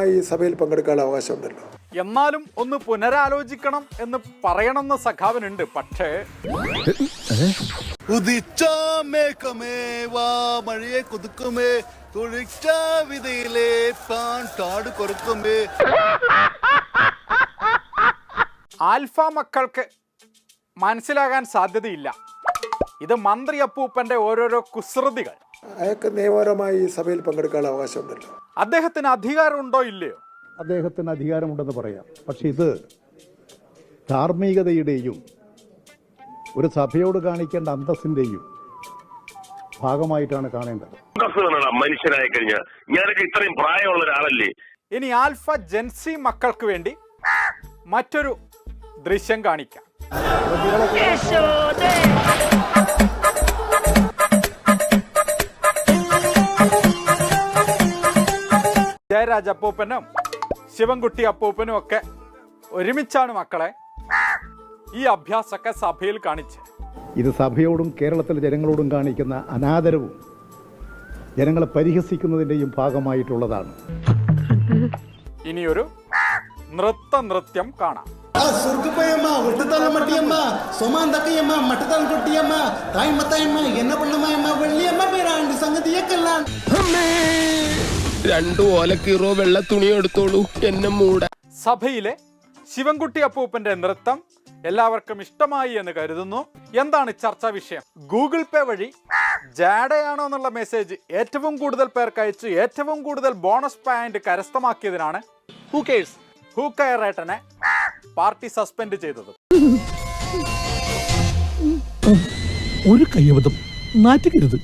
നിയമപരമായി ഈ സഭയിൽ പങ്കെടുക്കാനുള്ള അവകാശമുണ്ടല്ലോ. എന്നാലും ഒന്ന് പുനരാലോചിക്കണം എന്ന് പറയണമെന്ന് സഖാവിനുണ്ട്. പക്ഷേ ആൽഫ മക്കൾക്ക് മനസ്സിലാകാൻ സാധ്യതയില്ല. ഇത് മന്ത്രി അപ്പൂപ്പന്റെ ഓരോരോ കുസൃതികൾ. അയാൾക്ക് നിയമപരമായി ഈ സഭയിൽ പങ്കെടുക്കാനുള്ള അവകാശമുണ്ടല്ലോ. അദ്ദേഹത്തിന് അധികാരമുണ്ടോ ഇല്ലയോ? അദ്ദേഹത്തിന് അധികാരമുണ്ടെന്ന് പറയാം. പക്ഷെ ഇത് ധാർമ്മികതയുടെയും ഒരു സഭയോട് കാണിക്കേണ്ട അന്തസ്സിന്റെയും ഭാഗമായിട്ടാണ് കാണേണ്ടത്. മനുഷ്യനായി കഴിഞ്ഞാൽ ഞാനൊക്കെ ഇത്രയും പ്രായമുള്ള ഒരാളല്ലേ. ഇനി ആൽഫ ജെൻസി മക്കൾക്ക് വേണ്ടി മറ്റൊരു ദൃശ്യം കാണിക്കാം. ജയരാജ് അപ്പൂപ്പനും ശിവൻകുട്ടി അപ്പൂപ്പനും ഒക്കെ ഒരുമിച്ചാണ് മക്കളെ ഈ അഭ്യാസമൊക്കെ സഭയിൽ കാണിച്ച്. ഇത് സഭയോടും കേരളത്തിലെ ജനങ്ങളോടും കാണിക്കുന്ന അനാദരവും ജനങ്ങളെ പരിഹസിക്കുന്നതിൻ്റെയും ഭാഗമായിട്ടുള്ളതാണ്. ഇനിയൊരു നൃത്യം കാണാം. രണ്ടു ഓലക്കീറോ വെള്ള തുണി എടുത്തോളൂ എന്നെ മൂട. സഭയിലെ ശിവൻകുട്ടി അപ്പൂപ്പന്റെ നൃത്തം എല്ലാവർക്കും ഇഷ്ടമായി എന്ന് കരുതുന്നു. എന്താണ് ചർച്ചാ വിഷയം? ഗൂഗിൾ പേ വഴി ജാഡയാണോ എന്നുള്ള മെസ്സേജ് ഏറ്റവും കൂടുതൽ പേർക്ക് അയച്ച് ഏറ്റവും കൂടുതൽ ബോണസ് പോയിന്റ് കരസ്ഥമാക്കിയതിനാണ് ഹൂക്കയറേട്ടനെ പാർട്ടി സസ്പെൻഡ് ചെയ്തത്. ഒരു കയ്യബദ്ധം നാറ്റുകരുത്.